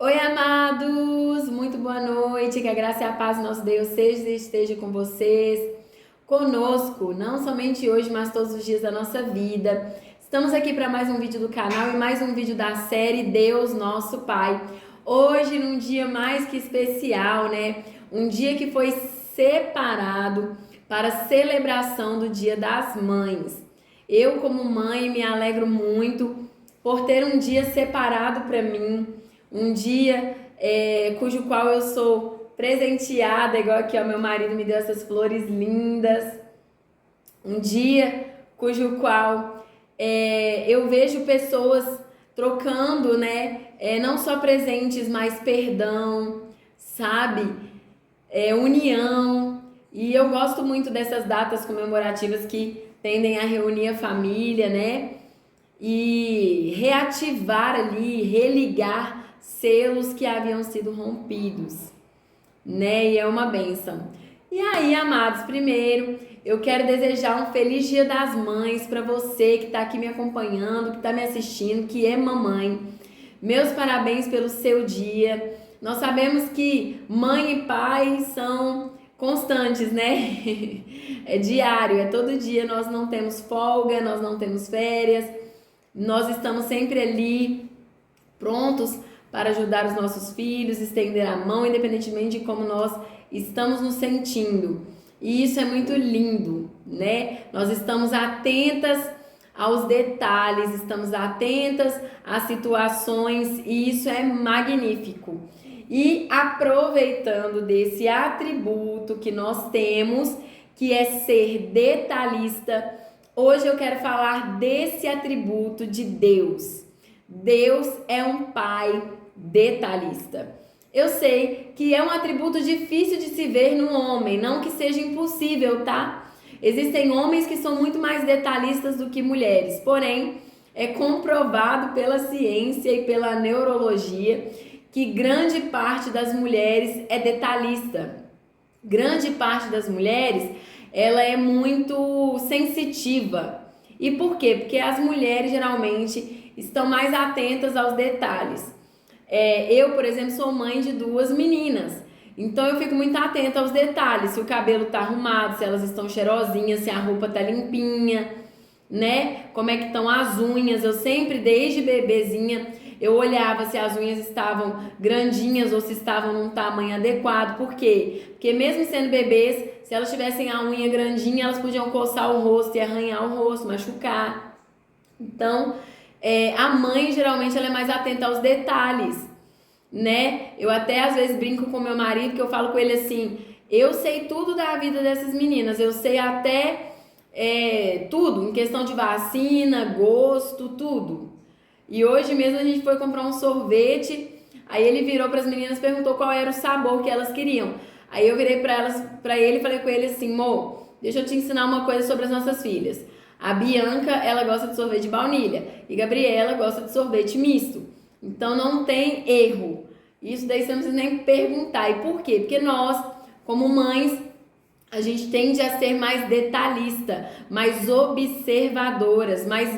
Oi, amados! Muito boa noite. Que a graça e a paz do nosso Deus esteja com vocês, conosco, não somente hoje, mas todos os dias da nossa vida. Estamos aqui para mais um vídeo do canal e mais um vídeo da série Deus Nosso Pai. Hoje, num dia mais que especial, né? Um dia que foi separado para a celebração do Dia das Mães. Eu, como mãe, me alegro muito por ter um dia separado para mim, um dia cujo qual eu sou presenteada, igual aqui, ó, meu marido me deu essas flores lindas, um dia cujo qual eu vejo pessoas trocando, né, não só presentes, mas perdão, sabe, união, e eu gosto muito dessas datas comemorativas que tendem a reunir a família, né, e reativar ali, religar selos que haviam sido rompidos, né? E é uma bênção. E aí, amados, primeiro eu quero desejar um feliz Dia das Mães para você que está aqui me acompanhando, que está me assistindo, que é mamãe. Meus parabéns pelo seu dia. Nós sabemos que mãe e pai são constantes, né? É diário, é todo dia. Nós não temos folga, nós não temos férias. Nós estamos sempre ali, prontos para ajudar os nossos filhos, estender a mão, independentemente de como nós estamos nos sentindo. E isso é muito lindo, né? Nós estamos atentas aos detalhes, estamos atentas às situações e isso é magnífico. E aproveitando desse atributo que nós temos, que é ser detalhista, hoje eu quero falar desse atributo de Deus. Deus é um pai detalhista. Eu sei que é um atributo difícil de se ver no homem, não que seja impossível, tá? Existem homens que são muito mais detalhistas do que mulheres, porém, é comprovado pela ciência e pela neurologia que grande parte das mulheres é detalhista. Grande parte das mulheres, ela é muito sensitiva. E por quê? Porque as mulheres geralmente estão mais atentas aos detalhes. Eu, por exemplo, sou mãe de duas meninas. Então eu fico muito atenta aos detalhes, se o cabelo tá arrumado, se elas estão cheirosinhas, se a roupa tá limpinha, né? Como é que estão as unhas? Eu sempre, desde bebezinha, eu olhava se as unhas estavam grandinhas ou se estavam num tamanho adequado. Por quê? Porque mesmo sendo bebês, se elas tivessem a unha grandinha, elas podiam coçar o rosto e arranhar o rosto, machucar. Então, a mãe geralmente ela é mais atenta aos detalhes, né? Eu até às vezes brinco com meu marido que eu falo com ele assim: eu sei tudo da vida dessas meninas, eu sei até tudo, em questão de vacina, gosto, tudo. E hoje mesmo a gente foi comprar um sorvete, aí ele virou para as meninas e perguntou qual era o sabor que elas queriam. Aí eu virei para ele e falei com ele assim: "Mo, deixa eu te ensinar uma coisa sobre as nossas filhas. A Bianca, ela gosta de sorvete de baunilha e Gabriela gosta de sorvete misto. Então não tem erro. Isso daí você não precisa nem perguntar. E por quê? Porque nós, como mães, a gente tende a ser mais detalhista, mais observadoras, mais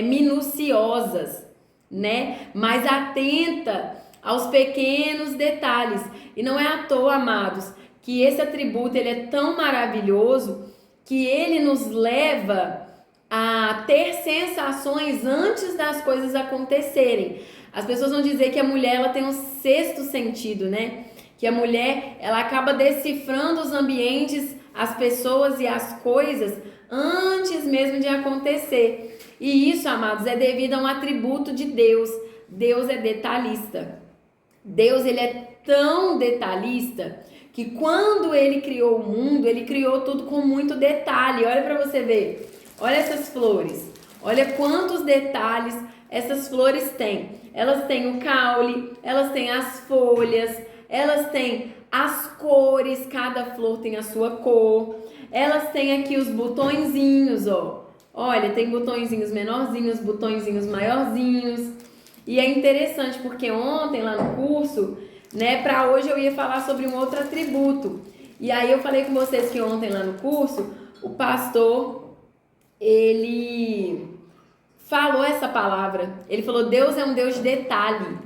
minuciosas, né? Mais atenta aos pequenos detalhes. E não é à toa, amados, que esse atributo ele é tão maravilhoso que ele nos leva a ter sensações antes das coisas acontecerem. As pessoas vão dizer que a mulher ela tem um sexto sentido, né? Que a mulher ela acaba decifrando os ambientes, as pessoas e as coisas antes mesmo de acontecer. E isso, amados, é devido a um atributo de Deus. Deus é detalhista. Deus ele é tão detalhista que quando ele criou o mundo, ele criou tudo com muito detalhe. Olha para você ver. Olha essas flores. Olha quantos detalhes essas flores têm. Elas têm o caule, elas têm as folhas, elas têm as cores, cada flor tem a sua cor. Elas têm aqui os botõezinhos, ó. Olha, tem botõezinhos menorzinhos, botõezinhos maiorzinhos. E é interessante porque ontem lá no curso, né, para hoje eu ia falar sobre um outro atributo. E aí eu falei com vocês que ontem lá no curso, o pastor, ele falou essa palavra. Ele falou: Deus é um Deus de detalhe.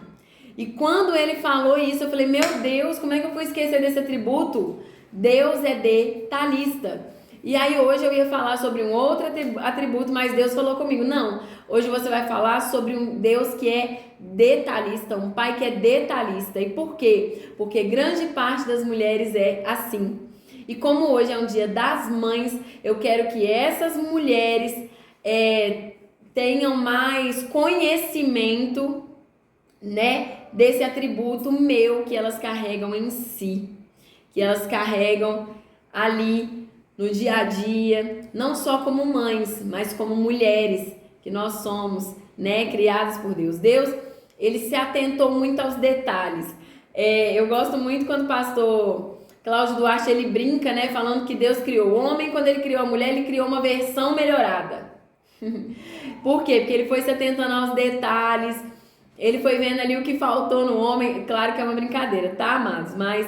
E quando ele falou isso, eu falei, meu Deus, como é que eu fui esquecer desse atributo? Deus é detalhista. E aí hoje eu ia falar sobre um outro atributo, mas Deus falou comigo, não, hoje você vai falar sobre um Deus que é detalhista, um pai que é detalhista. E por quê? Porque grande parte das mulheres é assim. E como hoje é um dia das mães, eu quero que essas mulheres tenham mais conhecimento, né, desse atributo meu que elas carregam em si, que elas carregam ali no dia a dia, não só como mães, mas como mulheres que nós somos, né, criadas por Deus. Deus, ele se atentou muito aos detalhes. Eu gosto muito quando o pastor Cláudio Duarte, ele brinca, né, falando que Deus criou o homem, quando ele criou a mulher, ele criou uma versão melhorada. Por quê? Porque ele foi se atentando aos detalhes, ele foi vendo ali o que faltou no homem. Claro que é uma brincadeira, tá, amados? Mas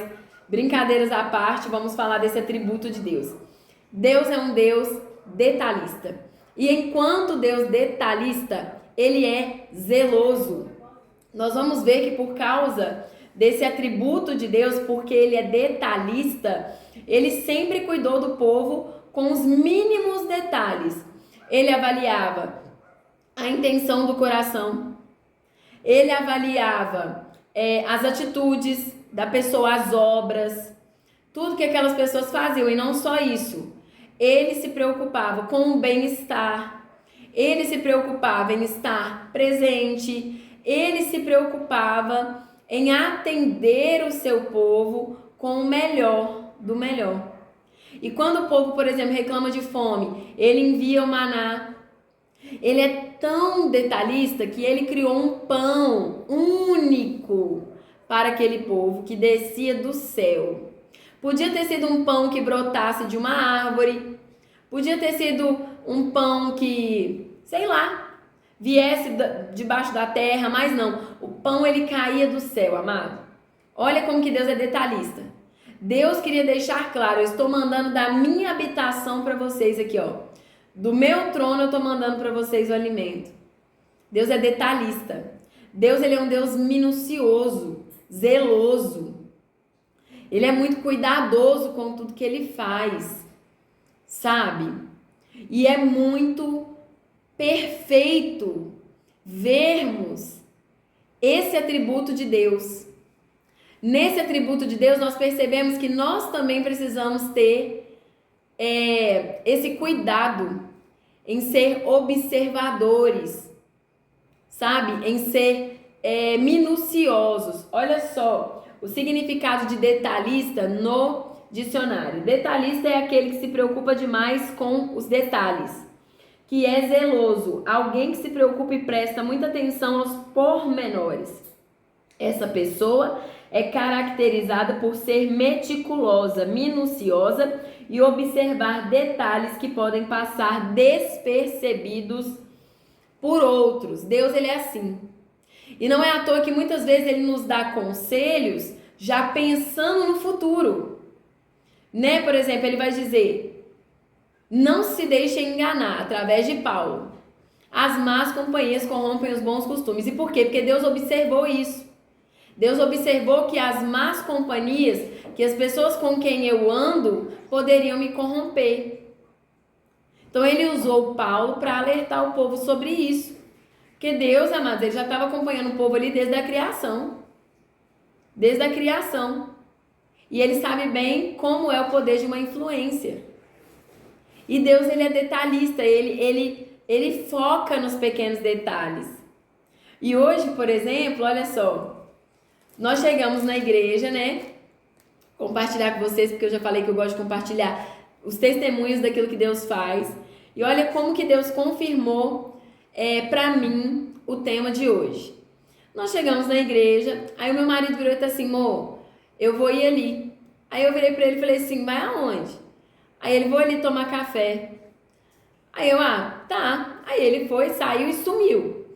brincadeiras à parte, vamos falar desse atributo de Deus. Deus é um Deus detalhista. E enquanto Deus detalhista, ele é zeloso. Nós vamos ver que por causa desse atributo de Deus, porque ele é detalhista, ele sempre cuidou do povo com os mínimos detalhes. Ele avaliava a intenção do coração, ele avaliava as atitudes da pessoa, as obras, tudo que aquelas pessoas faziam. E não só isso, ele se preocupava com o bem-estar, ele se preocupava em estar presente, ele se preocupava em atender o seu povo com o melhor do melhor. E quando o povo, por exemplo, reclama de fome, ele envia o maná. Ele é tão detalhista que ele criou um pão único para aquele povo que descia do céu. Podia ter sido um pão que brotasse de uma árvore, podia ter sido um pão que, sei lá, viesse debaixo da terra, mas não. O pão, ele caía do céu, amado. Olha como que Deus é detalhista. Deus queria deixar claro, eu estou mandando da minha habitação para vocês aqui, ó. Do meu trono eu estou mandando para vocês o alimento. Deus é detalhista. Deus, ele é um Deus minucioso, zeloso. Ele é muito cuidadoso com tudo que ele faz, sabe? E é muito perfeito vermos esse atributo de Deus. Nesse atributo de Deus, nós percebemos que nós também precisamos ter esse cuidado em ser observadores, sabe? Em ser minuciosos. Olha só o significado de detalhista no dicionário. Detalhista é aquele que se preocupa demais com os detalhes, que é zeloso, alguém que se preocupa e presta muita atenção aos pormenores. Essa pessoa é caracterizada por ser meticulosa, minuciosa e observar detalhes que podem passar despercebidos por outros. Deus, ele é assim. E não é à toa que muitas vezes ele nos dá conselhos já pensando no futuro. Né? Por exemplo, ele vai dizer: não se deixe enganar, através de Paulo. As más companhias corrompem os bons costumes. E por quê? Porque Deus observou isso. Deus observou que as más companhias, que as pessoas com quem eu ando, poderiam me corromper. Então ele usou Paulo para alertar o povo sobre isso. Porque Deus, amados, ele já estava acompanhando o povo ali desde a criação. Desde a criação. E ele sabe bem como é o poder de uma influência. E Deus, ele é detalhista, ele foca nos pequenos detalhes. E hoje, por exemplo, olha só, nós chegamos na igreja, né? Compartilhar com vocês, porque eu já falei que eu gosto de compartilhar os testemunhos daquilo que Deus faz. E olha como que Deus confirmou para mim o tema de hoje. Nós chegamos na igreja, aí o meu marido virou e disse assim: amor, eu vou ir ali. Aí eu virei para ele e falei assim: vai aonde? Aí ele: vou ali tomar café. Aí eu: tá. Aí ele foi, saiu e sumiu.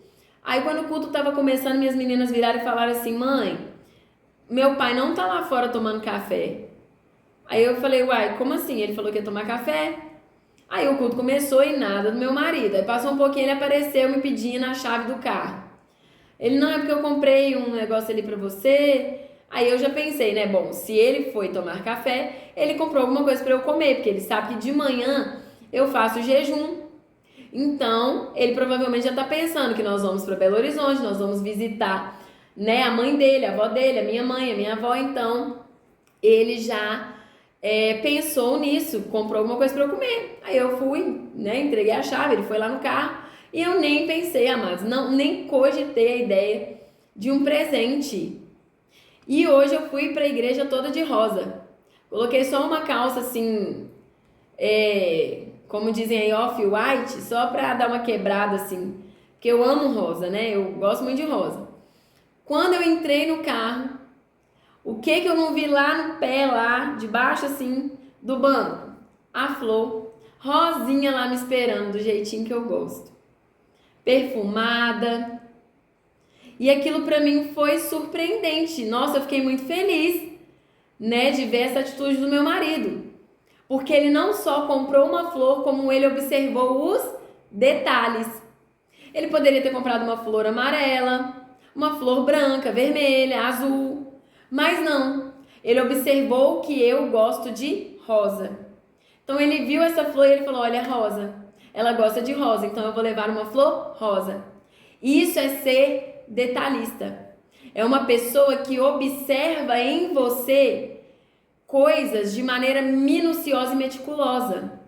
Aí quando o culto estava começando, minhas meninas viraram e falaram assim: mãe, meu pai não tá lá fora tomando café. Aí eu falei: uai, como assim? Ele falou que ia tomar café. Aí o culto começou e nada do meu marido. Aí passou um pouquinho, ele apareceu me pedindo a chave do carro. Ele, não, é porque eu comprei um negócio ali pra você. Aí eu já pensei, né? Bom, se ele foi tomar café, ele comprou alguma coisa pra eu comer, porque ele sabe que de manhã eu faço jejum. Então, ele provavelmente já tá pensando que nós vamos pra Belo Horizonte, nós vamos visitar, né, a mãe dele, a avó dele, a minha mãe, a minha avó. Então, ele já pensou nisso, comprou alguma coisa pra eu comer. Aí eu fui, né, entreguei a chave, ele foi lá no carro e eu nem pensei, amados, não, nem cogitei a ideia de um presente. E hoje eu fui pra igreja toda de rosa. Coloquei só uma calça assim, como dizem aí, off-white, só pra dar uma quebrada assim. Porque eu amo rosa, né? Eu gosto muito de rosa. Quando eu entrei no carro, o que eu não vi lá no pé, lá, debaixo assim, do banco? A flor, rosinha lá me esperando, do jeitinho que eu gosto. Perfumada. E aquilo pra mim foi surpreendente. Nossa, eu fiquei muito feliz, né, de ver essa atitude do meu marido. Porque ele não só comprou uma flor, como ele observou os detalhes. Ele poderia ter comprado uma flor amarela, uma flor branca, vermelha, azul. Mas não. Ele observou que eu gosto de rosa. Então ele viu essa flor e ele falou, olha, rosa. Ela gosta de rosa, então eu vou levar uma flor rosa. Isso é ser detalhista. É uma pessoa que observa em você coisas de maneira minuciosa e meticulosa.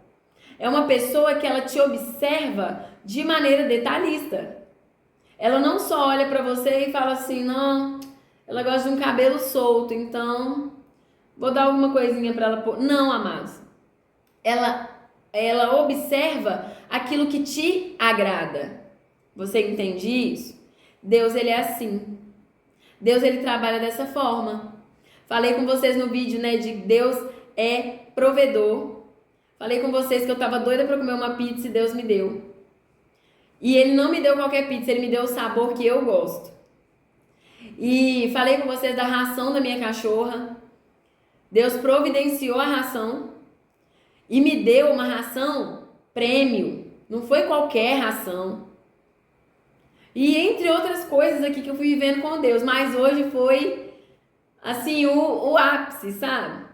É uma pessoa que ela te observa de maneira detalhista. Ela não só olha pra você e fala assim, não, ela gosta de um cabelo solto, então vou dar alguma coisinha pra ela pôr. Não, amados. Ela observa aquilo que te agrada. Você entende isso? Deus, ele é assim. Deus, ele trabalha dessa forma. Falei com vocês no vídeo, né, de Deus é provedor. Falei com vocês que eu tava doida pra comer uma pizza e Deus me deu. E ele não me deu qualquer pizza, ele me deu o sabor que eu gosto. E falei com vocês da ração da minha cachorra. Deus providenciou a ração e me deu uma ração prêmio. Não foi qualquer ração. E entre outras coisas aqui que eu fui vivendo com Deus. Mas hoje foi, assim, o ápice, sabe?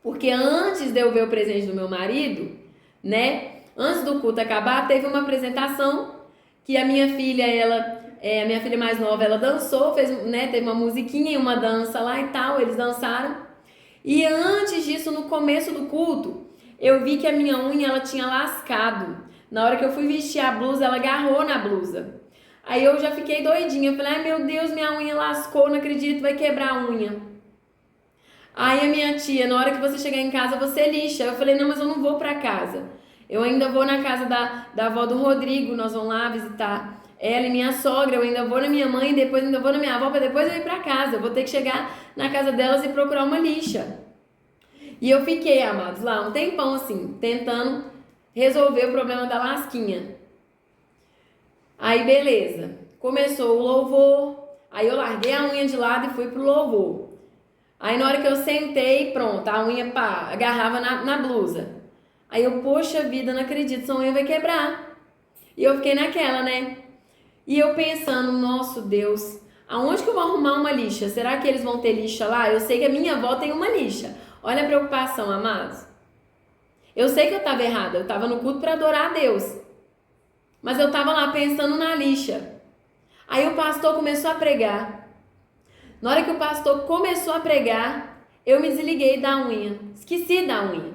Porque antes de eu ver o presente do meu marido, né? Antes do culto acabar, teve uma apresentação que a minha filha, a minha filha mais nova, ela dançou, fez, né? Teve uma musiquinha e uma dança lá e tal, eles dançaram. E antes disso, no começo do culto, eu vi que a minha unha, ela tinha lascado. Na hora que eu fui vestir a blusa, ela agarrou na blusa. Aí eu já fiquei doidinha, eu falei, ai meu Deus, minha unha lascou, não acredito, vai quebrar a unha. Aí a minha tia, na hora que você chegar em casa, você lixa. Eu falei, não, mas eu não vou pra casa. Eu ainda vou na casa da avó do Rodrigo, nós vamos lá visitar ela e minha sogra. Eu ainda vou na minha mãe, depois ainda vou na minha avó, pra depois eu ir pra casa. Eu vou ter que chegar na casa delas e procurar uma lixa. E eu fiquei, amados, lá um tempão assim, tentando resolver o problema da lasquinha. Aí beleza, começou o louvor, aí eu larguei a unha de lado e fui pro louvor. Aí na hora que eu sentei, pronto, a unha agarrava na blusa. Aí eu, poxa vida, não acredito, essa unha vai quebrar. E eu fiquei naquela, né? E eu pensando, nosso Deus, aonde que eu vou arrumar uma lixa? Será que eles vão ter lixa lá? Eu sei que a minha avó tem uma lixa. Olha a preocupação, amados. Eu sei que eu estava errada, eu estava no culto para adorar a Deus. Mas eu estava lá pensando na lixa. Aí o pastor começou a pregar. Na hora que o pastor começou a pregar, eu me desliguei da unha. Esqueci da unha.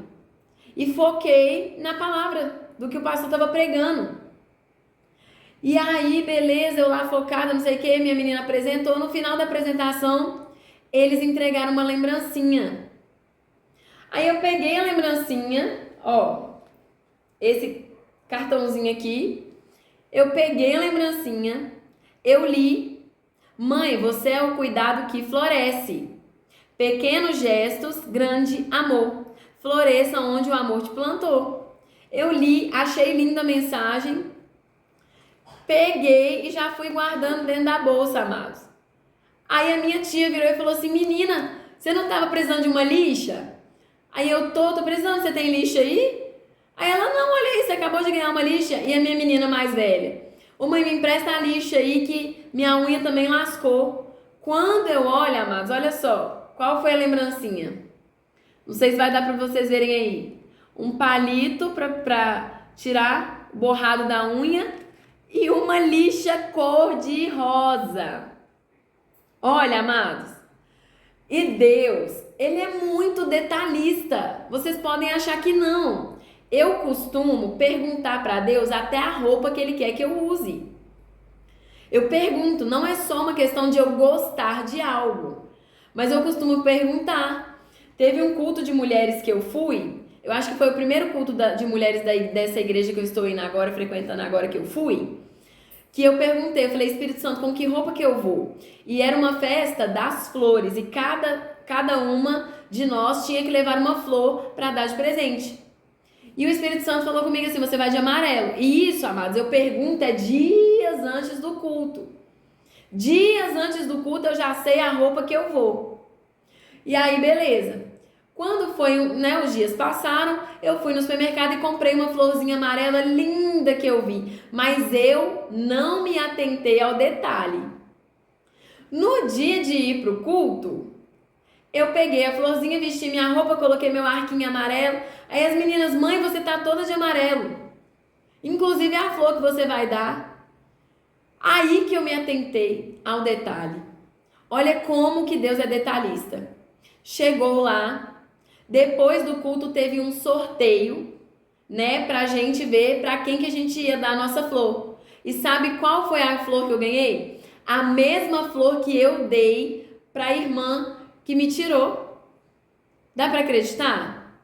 E foquei na palavra do que o pastor estava pregando. E aí, beleza, eu lá focada, não sei o que, minha menina apresentou. No final da apresentação, eles entregaram uma lembrancinha. Aí eu peguei a lembrancinha, ó, esse cartãozinho aqui. Eu peguei a lembrancinha, eu li, mãe, você é o cuidado que floresce. Pequenos gestos, grande amor. Floresça onde o amor te plantou. Eu li, achei linda a mensagem, peguei e já fui guardando dentro da bolsa, amados. Aí a minha tia virou e falou assim, menina, você não estava precisando de uma lixa? Aí eu tô precisando, você tem lixa aí? Aí ela, não, olha aí, você acabou de ganhar uma lixa. E a minha menina mais velha, Ô mãe, me empresta a lixa aí que minha unha também lascou. Quando eu olho, amados, olha só, qual foi a lembrancinha? Não sei se vai dar para vocês verem aí. Um palito para tirar o borrado da unha e uma lixa cor de rosa. Olha, amados, e Deus, ele é muito detalhista. Vocês podem achar que não. Eu costumo perguntar para Deus até a roupa que ele quer que eu use. Eu pergunto, não é só uma questão de eu gostar de algo, mas eu costumo perguntar. Teve um culto de mulheres que eu fui, eu acho que foi o primeiro culto de mulheres dessa igreja que eu estou indo agora, frequentando agora que eu fui, que eu perguntei, eu falei, Espírito Santo, com que roupa que eu vou? E era uma festa das flores, e cada uma de nós tinha que levar uma flor para dar de presente. E o Espírito Santo falou comigo assim, você vai de amarelo. E isso, amados, eu pergunto dias antes do culto. Dias antes do culto eu já sei a roupa que eu vou. E aí, beleza. Quando foi, né, os dias passaram, eu fui no supermercado e comprei uma florzinha amarela linda que eu vi. Mas eu não me atentei ao detalhe. No dia de ir pro culto, eu peguei a florzinha, vesti minha roupa, coloquei meu arquinho amarelo. Aí as meninas, mãe, você tá toda de amarelo. Inclusive a flor que você vai dar. Aí que eu me atentei ao detalhe. Olha como que Deus é detalhista. Chegou lá, depois do culto teve um sorteio, né, pra gente ver pra quem que a gente ia dar a nossa flor. E sabe qual foi a flor que eu ganhei? A mesma flor que eu dei pra irmã que me tirou. Dá pra acreditar?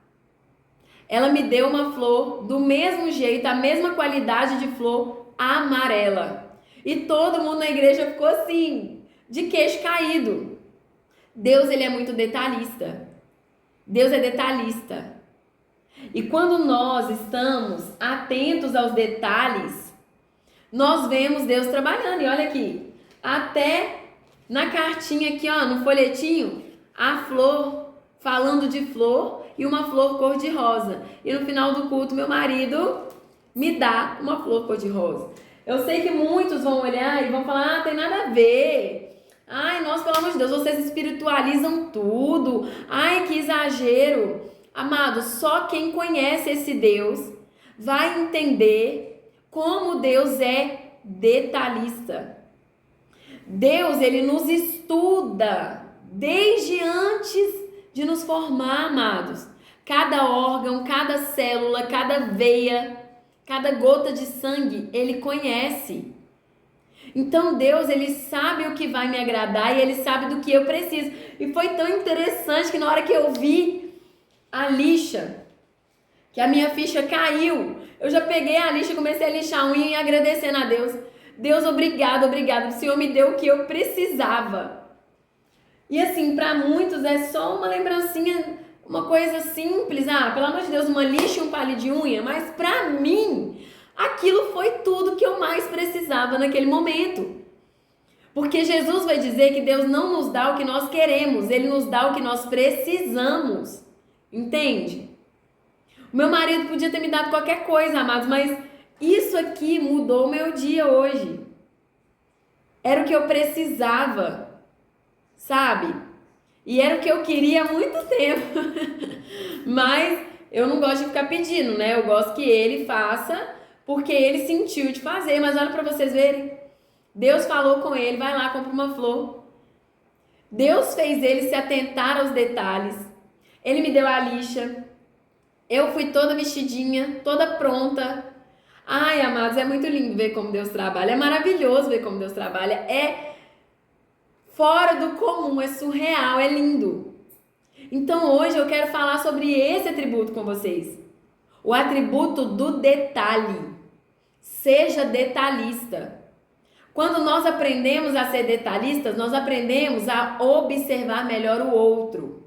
Ela me deu uma flor do mesmo jeito, a mesma qualidade de flor, amarela. E todo mundo na igreja ficou assim, de queixo caído. Deus, ele é muito detalhista. Deus é detalhista. E quando nós estamos atentos aos detalhes, nós vemos Deus trabalhando. E olha aqui, até na cartinha aqui, ó, no folhetinho, a flor, falando de flor e uma flor cor-de-rosa. E no final do culto, meu marido me dá uma flor cor-de-rosa. Eu sei que muitos vão olhar e vão falar, ah, tem nada a ver. Ai, nossa, pelo amor de Deus, vocês espiritualizam tudo. Ai, que exagero. Amado, só quem conhece esse Deus vai entender como Deus é detalhista. Deus, ele nos estuda desde antes de nos formar, amados. Cada órgão, cada célula, cada veia, cada gota de sangue, ele conhece. Então Deus, ele sabe o que vai me agradar e ele sabe do que eu preciso. E foi tão interessante que na hora que eu vi a lixa, que a minha ficha caiu, eu já peguei a lixa, comecei a lixar a unha e agradecendo a Deus. Deus, obrigado, obrigado. O Senhor me deu o que eu precisava. E assim, para muitos é só uma lembrancinha, uma coisa simples. Ah, pelo amor de Deus, uma lixa e um palito de unha. Mas para mim, aquilo foi tudo que eu mais precisava naquele momento. Porque Jesus vai dizer que Deus não nos dá o que nós queremos, Ele nos dá o que nós precisamos. Entende? O meu marido podia ter me dado qualquer coisa, amados, mas isso aqui mudou o meu dia hoje. Era o que eu precisava, sabe? E era o que eu queria há muito tempo. Mas eu não gosto de ficar pedindo, né? Eu gosto que ele faça porque ele sentiu de fazer. Mas olha para vocês verem. Deus falou com ele, vai lá, compra uma flor. Deus fez ele se atentar aos detalhes. Ele me deu a lixa. Eu fui toda vestidinha, toda pronta. Ai, amados, é muito lindo ver como Deus trabalha. É maravilhoso ver como Deus trabalha. É fora do comum, é surreal, é lindo. Então hoje eu quero falar sobre esse atributo com vocês. O atributo do detalhe. Seja detalhista. Quando nós aprendemos a ser detalhistas, nós aprendemos a observar melhor o outro.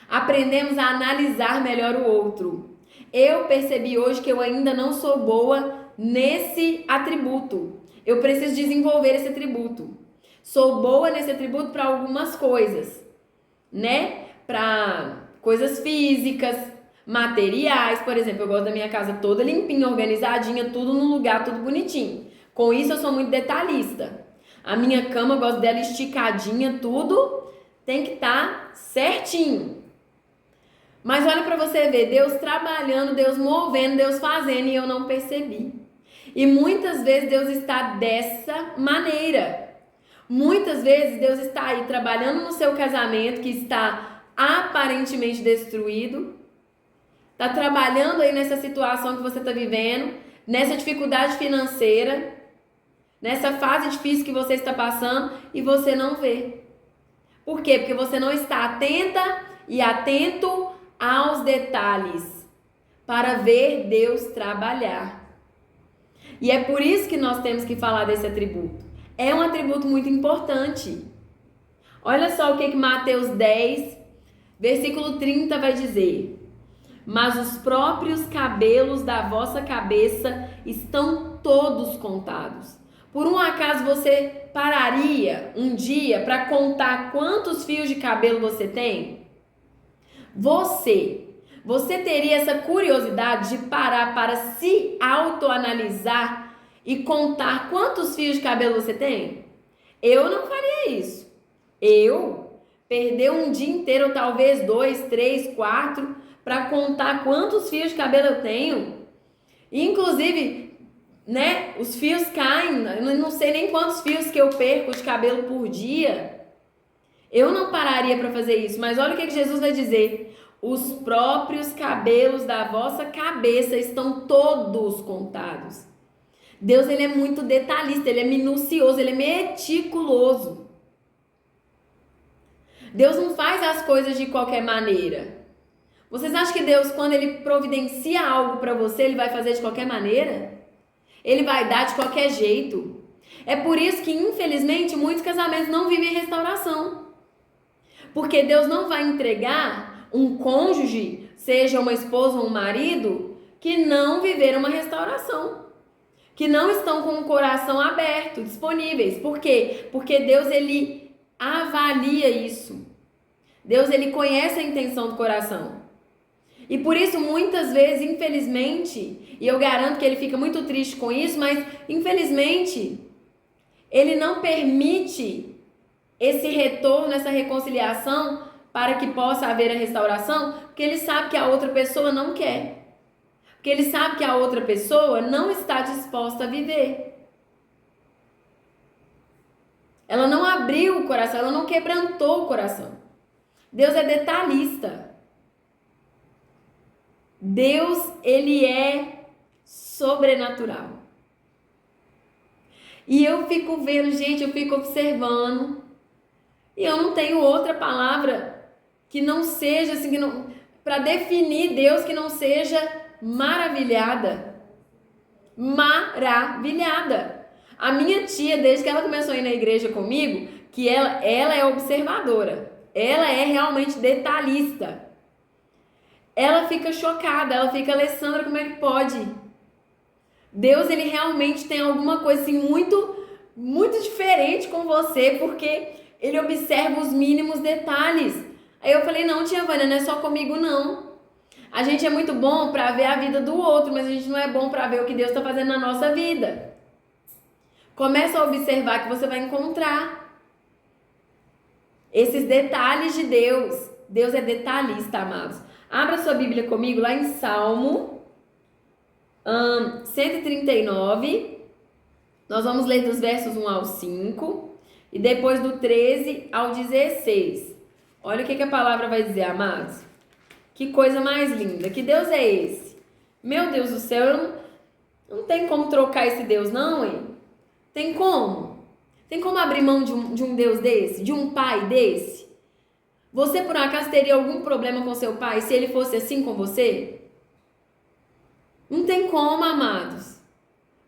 Aprendemos a analisar melhor o outro. Eu percebi hoje que eu ainda não sou boa nesse atributo. Eu preciso desenvolver esse atributo. Sou boa nesse atributo para algumas coisas, né? Para coisas físicas, materiais, por exemplo, eu gosto da minha casa toda limpinha, organizadinha, tudo no lugar, tudo bonitinho. Com isso eu sou muito detalhista. A minha cama, eu gosto dela esticadinha, tudo tem que estar certinho. Mas olha para você ver, Deus trabalhando, Deus movendo, Deus fazendo e eu não percebi. E muitas vezes Deus está dessa maneira. Muitas vezes Deus está aí trabalhando no seu casamento que está aparentemente destruído. Está trabalhando aí nessa situação que você está vivendo, nessa dificuldade financeira, nessa fase difícil que você está passando e você não vê. Por quê? Porque você não está atenta e atento aos detalhes para ver Deus trabalhar. E é por isso que nós temos que falar desse atributo. É um atributo muito importante. Olha só o que Mateus 10, versículo 30 vai dizer. Mas os próprios cabelos da vossa cabeça estão todos contados. Por um acaso você pararia um dia para contar quantos fios de cabelo você tem? Você teria essa curiosidade de parar para se autoanalisar e contar quantos fios de cabelo você tem? Eu não faria isso. Eu perder um dia inteiro, ou talvez 2, 3, 4, para contar quantos fios de cabelo eu tenho. Inclusive, né, os fios caem, eu não sei nem quantos fios que eu perco de cabelo por dia. Eu não pararia para fazer isso, mas olha o que Jesus vai dizer. Os próprios cabelos da vossa cabeça estão todos contados. Deus, ele é muito detalhista, ele é minucioso, ele é meticuloso. Deus não faz as coisas de qualquer maneira. Vocês acham que Deus, quando ele providencia algo para você, ele vai fazer de qualquer maneira? Ele vai dar de qualquer jeito. É por isso que, infelizmente, muitos casamentos não vivem restauração. Porque Deus não vai entregar um cônjuge, seja uma esposa ou um marido, que não viveram uma restauração. Que não estão com o coração aberto, disponíveis. Por quê? Porque Deus, ele avalia isso. Deus, ele conhece a intenção do coração. E por isso, muitas vezes, infelizmente, e eu garanto que ele fica muito triste com isso, mas, infelizmente, ele não permite esse retorno, essa reconciliação, para que possa haver a restauração, porque ele sabe que a outra pessoa não quer. Porque ele sabe que a outra pessoa não está disposta a viver. Ela não abriu o coração, ela não quebrantou o coração. Deus é detalhista. Deus, ele é sobrenatural. E eu fico vendo, gente, eu fico observando. E eu não tenho outra palavra que não seja assim, para definir Deus, que não seja maravilhada. Maravilhada. A minha tia, desde que ela começou a ir na igreja comigo, que ela é observadora. Ela é realmente detalhista. Ela fica chocada, ela fica, Alessandra, como é que pode? Deus, ele realmente tem alguma coisa assim muito, muito diferente com você, porque ele observa os mínimos detalhes. Aí eu falei, não, tia Vânia, não é só comigo não. A gente é muito bom para ver a vida do outro, mas a gente não é bom para ver o que Deus está fazendo na nossa vida. Começa a observar que você vai encontrar esses detalhes de Deus. Deus é detalhista, amados. Abra sua Bíblia comigo lá em Salmo 139. Nós vamos ler dos versos 1 ao 5 e depois do 13 ao 16. Olha o que a palavra vai dizer, amados. Que coisa mais linda. Que Deus é esse? Meu Deus do céu, não tem como trocar esse Deus, não, hein? Tem como? Tem como abrir mão de um Deus desse? De um pai desse? Você, por um acaso, teria algum problema com seu pai se ele fosse assim com você? Não tem como, amados.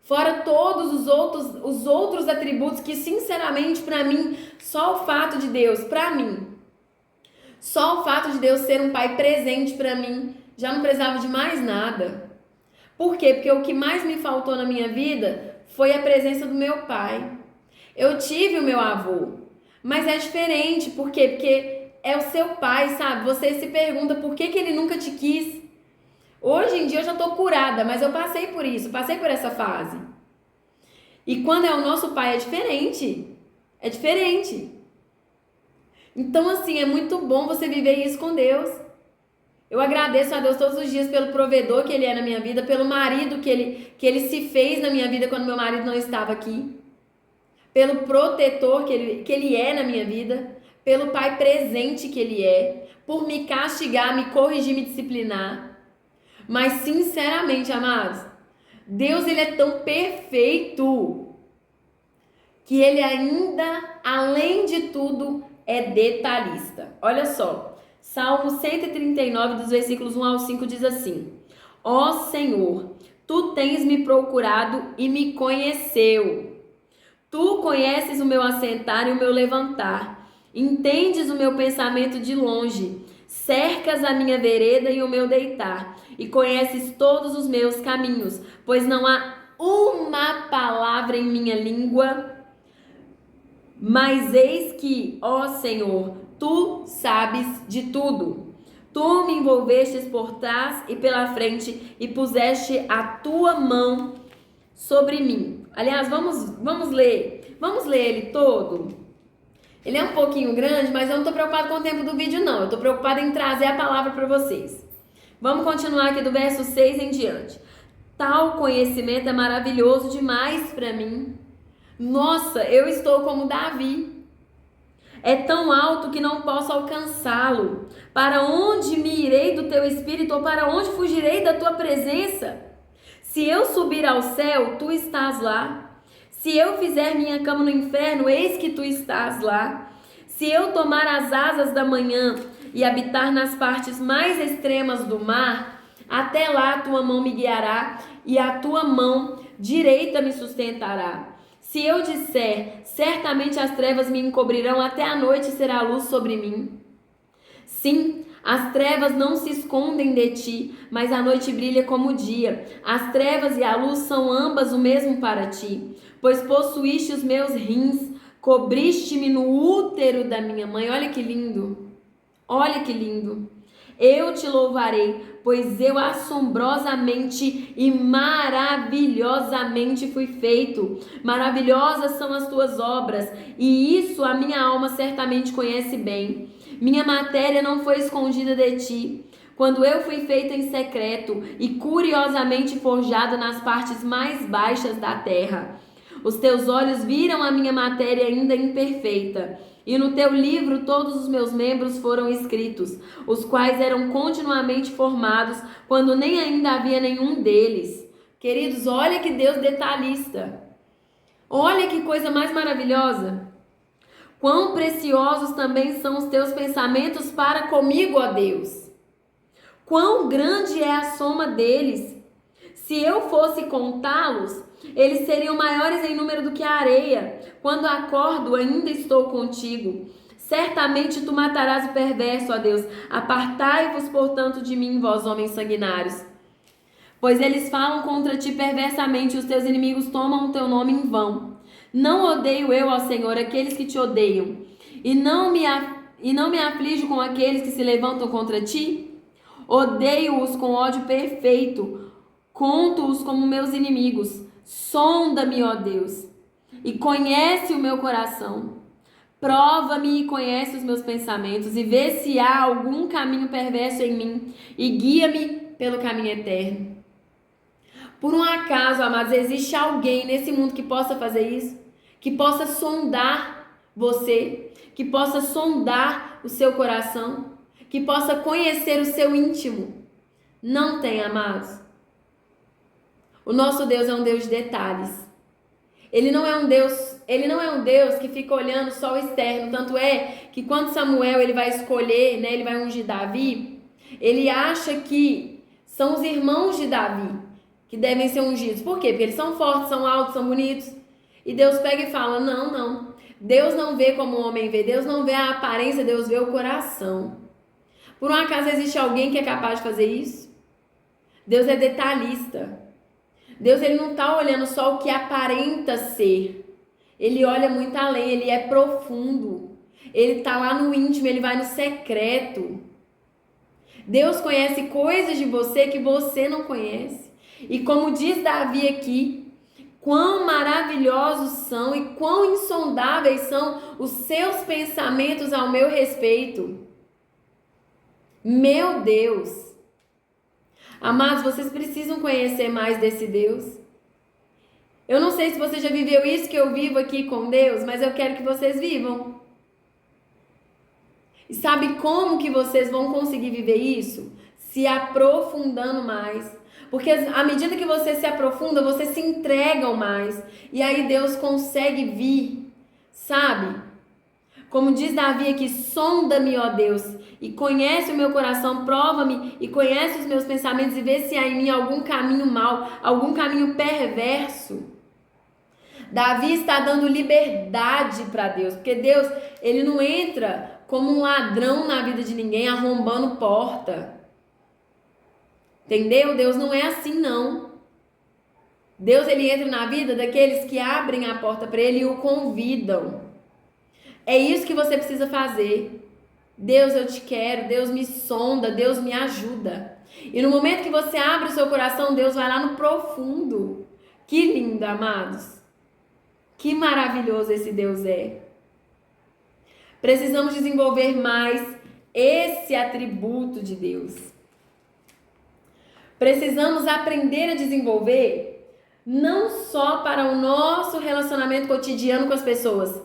Fora todos os outros atributos que, sinceramente, para mim, só o fato de Deus, para mim, só o fato de Deus ser um pai presente para mim, já não precisava de mais nada. Por quê? Porque o que mais me faltou na minha vida foi a presença do meu pai. Eu tive o meu avô, mas é diferente. Por quê? Porque é o seu pai, sabe? Você se pergunta por que ele nunca te quis. Hoje em dia eu já tô curada, mas eu passei por isso, passei por essa fase. E quando é o nosso pai é diferente. É diferente. Então, assim, é muito bom você viver isso com Deus. Eu agradeço a Deus todos os dias pelo provedor que Ele é na minha vida, pelo marido que ele se fez na minha vida quando meu marido não estava aqui, pelo protetor que ele é na minha vida, pelo pai presente que Ele é, por me castigar, me corrigir, me disciplinar. Mas, sinceramente, amados, Deus, Ele é tão perfeito que Ele ainda, além de tudo, é detalhista. Olha só, Salmo 139, dos versículos 1 ao 5 diz assim: Ó Senhor, Tu tens me procurado e me conheceu. Tu conheces o meu assentar e o meu levantar. Entendes o meu pensamento de longe. Cercas a minha vereda e o meu deitar. E conheces todos os meus caminhos. Pois não há uma palavra em minha língua. Mas eis que, ó Senhor, Tu sabes de tudo. Tu me envolvestes por trás e pela frente e puseste a Tua mão sobre mim. Aliás, vamos ler. Vamos ler ele todo? Ele é um pouquinho grande, mas eu não estou preocupado com o tempo do vídeo, não. Eu estou preocupada em trazer a palavra para vocês. Vamos continuar aqui do verso 6 em diante. Tal conhecimento é maravilhoso demais para mim. Nossa, eu estou como Davi. É tão alto que não posso alcançá-lo. Para onde me irei do teu espírito, ou para onde fugirei da tua presença? Se eu subir ao céu, tu estás lá. Se eu fizer minha cama no inferno, eis que tu estás lá. Se eu tomar as asas da manhã e habitar nas partes mais extremas do mar, até lá a tua mão me guiará e a tua mão direita me sustentará. Se eu disser, certamente as trevas me encobrirão, até a noite será a luz sobre mim. Sim, as trevas não se escondem de ti, mas a noite brilha como o dia. As trevas e a luz são ambas o mesmo para ti. Pois possuíste os meus rins, cobriste-me no útero da minha mãe. Olha que lindo, olha que lindo. Eu te louvarei, pois eu assombrosamente e maravilhosamente fui feito. Maravilhosas são as tuas obras, e isso a minha alma certamente conhece bem. Minha matéria não foi escondida de ti, quando eu fui feito em secreto e curiosamente forjado nas partes mais baixas da terra. Os teus olhos viram a minha matéria ainda imperfeita, e no teu livro todos os meus membros foram escritos, os quais eram continuamente formados, quando nem ainda havia nenhum deles. Queridos, olha que Deus detalhista. Olha que coisa mais maravilhosa. Quão preciosos também são os teus pensamentos para comigo, ó Deus. Quão grande é a soma deles. Se eu fosse contá-los, eles seriam maiores em número do que a areia. Quando acordo, ainda estou contigo. Certamente tu matarás o perverso, ó Deus. Apartai-vos, portanto, de mim, vós homens sanguinários. Pois eles falam contra ti perversamente, os teus inimigos tomam o teu nome em vão. Não odeio eu, ó Senhor, aqueles que te odeiam, e não me aflijo com aqueles que se levantam contra ti? Odeio-os com ódio perfeito, conto-os como meus inimigos. Sonda-me, ó Deus, e conhece o meu coração. Prova-me e conhece os meus pensamentos, e vê se há algum caminho perverso em mim, e guia-me pelo caminho eterno. Por um acaso, amados, existe alguém nesse mundo que possa fazer isso? Que possa sondar você? Que possa sondar o seu coração? Que possa conhecer o seu íntimo? Não tem, amados. O nosso Deus é um Deus de detalhes. Ele não é um Deus que fica olhando só o externo. Tanto é que quando Samuel ele vai escolher, né, ele vai ungir Davi, ele acha que são os irmãos de Davi que devem ser ungidos. Por quê? Porque eles são fortes, são altos, são bonitos. E Deus pega e fala, não. Deus não vê como o homem vê. Deus não vê a aparência, Deus vê o coração. Por um acaso existe alguém que é capaz de fazer isso? Deus é detalhista. Deus ele não está olhando só o que aparenta ser. Ele olha muito além, ele é profundo. Ele está lá no íntimo, ele vai no secreto. Deus conhece coisas de você que você não conhece. E como diz Davi aqui, quão maravilhosos são e quão insondáveis são os seus pensamentos ao meu respeito. Meu Deus! Amados, vocês precisam conhecer mais desse Deus. Eu não sei se você já viveu isso que eu vivo aqui com Deus, mas eu quero que vocês vivam. E sabe como que vocês vão conseguir viver isso? Se aprofundando mais. Porque à medida que você se aprofunda, você se entregam mais. E aí Deus consegue vir, sabe? Como diz Davi aqui, sonda-me, ó Deus, e conhece o meu coração, prova-me e conhece os meus pensamentos e vê se há em mim algum caminho mau, algum caminho perverso. Davi está dando liberdade para Deus, porque Deus, ele não entra como um ladrão na vida de ninguém, arrombando porta. Entendeu? Deus não é assim, não. Deus, ele entra na vida daqueles que abrem a porta para ele e o convidam. É isso que você precisa fazer. Deus, eu te quero. Deus me sonda. Deus me ajuda. E no momento que você abre o seu coração, Deus vai lá no profundo. Que lindo, amados. Que maravilhoso esse Deus é. Precisamos desenvolver mais esse atributo de Deus. Precisamos aprender a desenvolver não só para o nosso relacionamento cotidiano com as pessoas,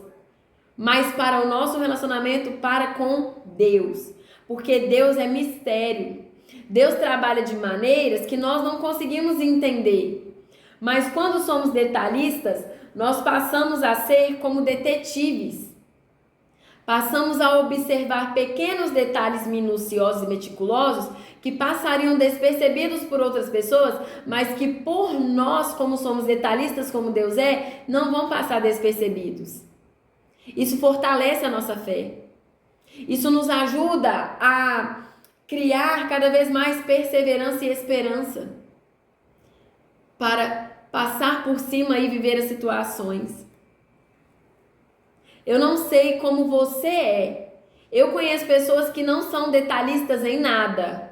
mas para o nosso relacionamento para com Deus. Porque Deus é mistério. Deus trabalha de maneiras que nós não conseguimos entender. Mas quando somos detalhistas, nós passamos a ser como detetives. Passamos a observar pequenos detalhes minuciosos e meticulosos que passariam despercebidos por outras pessoas, mas que por nós, como somos detalhistas como Deus é, não vão passar despercebidos. Isso fortalece a nossa fé. Isso nos ajuda a criar cada vez mais perseverança e esperança para passar por cima e viver as situações. Eu não sei como você é. Eu conheço pessoas que não são detalhistas em nada.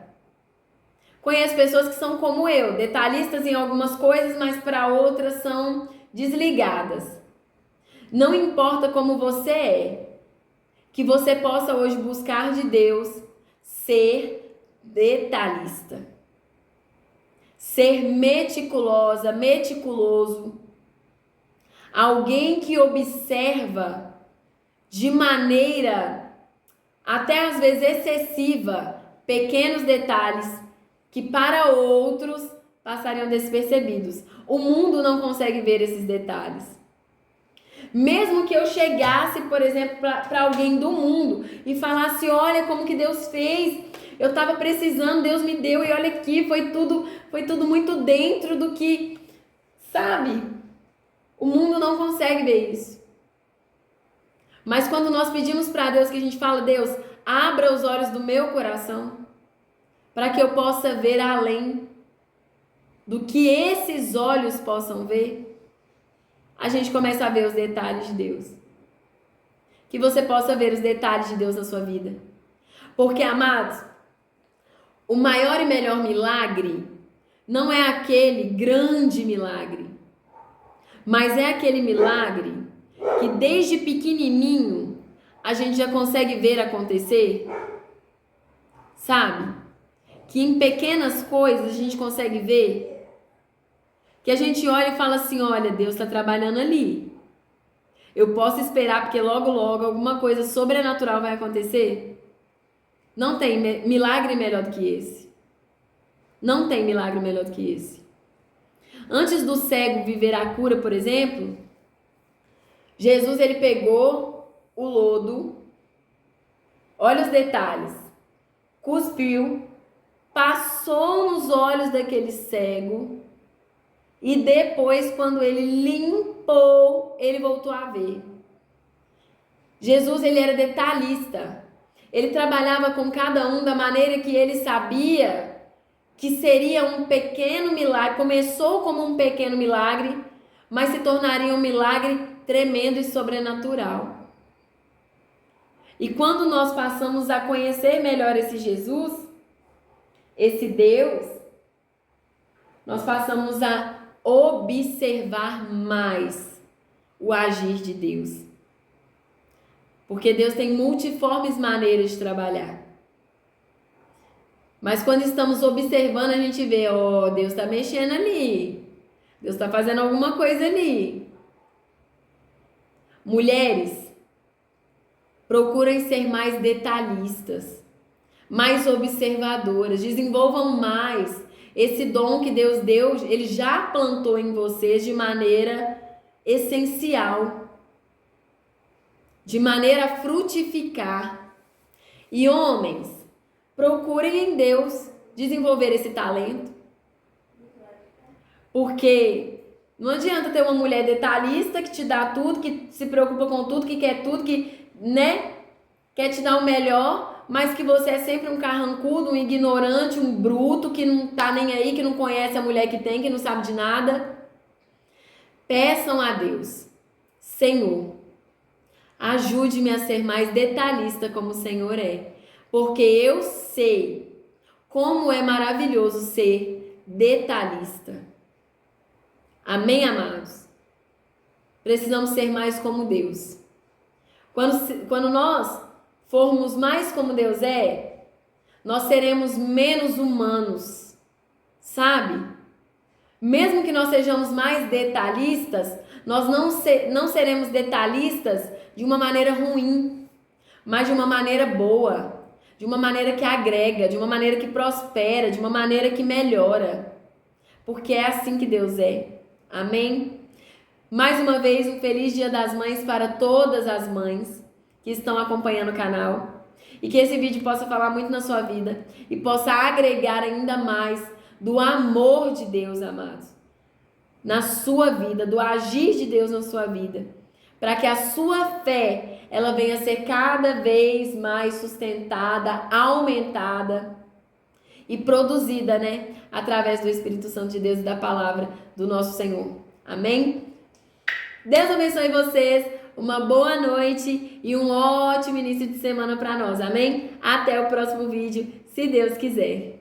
Conheço pessoas que são como eu, detalhistas em algumas coisas, mas para outras são desligadas. Não importa como você é, que você possa hoje buscar de Deus ser detalhista. Ser meticulosa, meticuloso. Alguém que observa de maneira até às vezes excessiva pequenos detalhes que para outros passariam despercebidos. O mundo não consegue ver esses detalhes. Mesmo que eu chegasse, por exemplo, para alguém do mundo e falasse, olha como que Deus fez, eu estava precisando, Deus me deu e olha aqui, foi tudo muito dentro do que, sabe? O mundo não consegue ver isso. Mas quando nós pedimos para Deus, que a gente fala, Deus, abra os olhos do meu coração, para que eu possa ver além do que esses olhos possam ver, a gente começa a ver os detalhes de Deus. Que você possa ver os detalhes de Deus na sua vida. Porque, amados, o maior e melhor milagre não é aquele grande milagre, mas é aquele milagre que desde pequenininho a gente já consegue ver acontecer, sabe? Que em pequenas coisas a gente consegue ver, que a gente olha e fala assim, olha, Deus está trabalhando ali. Eu posso esperar porque logo, logo alguma coisa sobrenatural vai acontecer? Não tem milagre melhor do que esse. Não tem milagre melhor do que esse. Antes do cego viver a cura, por exemplo, Jesus, ele pegou o lodo, olha os detalhes, cuspiu, passou nos olhos daquele cego e depois, quando ele limpou, ele voltou a ver. Jesus, ele era detalhista. Ele trabalhava com cada um da maneira que ele sabia que seria um pequeno milagre. Começou como um pequeno milagre, mas se tornaria um milagre tremendo e sobrenatural. E quando nós passamos a conhecer melhor esse Jesus, esse Deus, nós passamos a observar mais o agir de Deus. Porque Deus tem multiformes maneiras de trabalhar. Mas quando estamos observando, a gente vê, ó, Deus está mexendo ali. Deus está fazendo alguma coisa ali. Mulheres, procurem ser mais detalhistas, mais observadoras, desenvolvam mais esse dom que Deus deu, Ele já plantou em vocês de maneira essencial, de maneira a frutificar. E homens, procurem em Deus desenvolver esse talento, porque não adianta ter uma mulher detalhista que te dá tudo, que se preocupa com tudo, que quer tudo, que, né, quer te dar o melhor, mas que você é sempre um carrancudo, um ignorante, um bruto, que não tá nem aí, que não conhece a mulher que tem, que não sabe de nada. Peçam a Deus: Senhor, ajude-me a ser mais detalhista como o Senhor é, porque eu sei como é maravilhoso ser detalhista. Amém, amados? Precisamos ser mais como Deus. Quando nós formos mais como Deus é, nós seremos menos humanos, sabe? Mesmo que nós sejamos mais detalhistas, nós não seremos detalhistas de uma maneira ruim, mas de uma maneira boa, de uma maneira que agrega, de uma maneira que prospera, de uma maneira que melhora. Porque é assim que Deus é. Amém? Mais uma vez, um feliz Dia das Mães para todas as mães que estão acompanhando o canal. E que esse vídeo possa falar muito na sua vida e possa agregar ainda mais do amor de Deus, amados, na sua vida, do agir de Deus na sua vida, para que a sua fé, ela venha a ser cada vez mais sustentada, aumentada e produzida, né, através do Espírito Santo de Deus e da palavra do nosso Senhor. Amém? Deus abençoe vocês, uma boa noite e um ótimo início de semana para nós, amém? Até o próximo vídeo, se Deus quiser.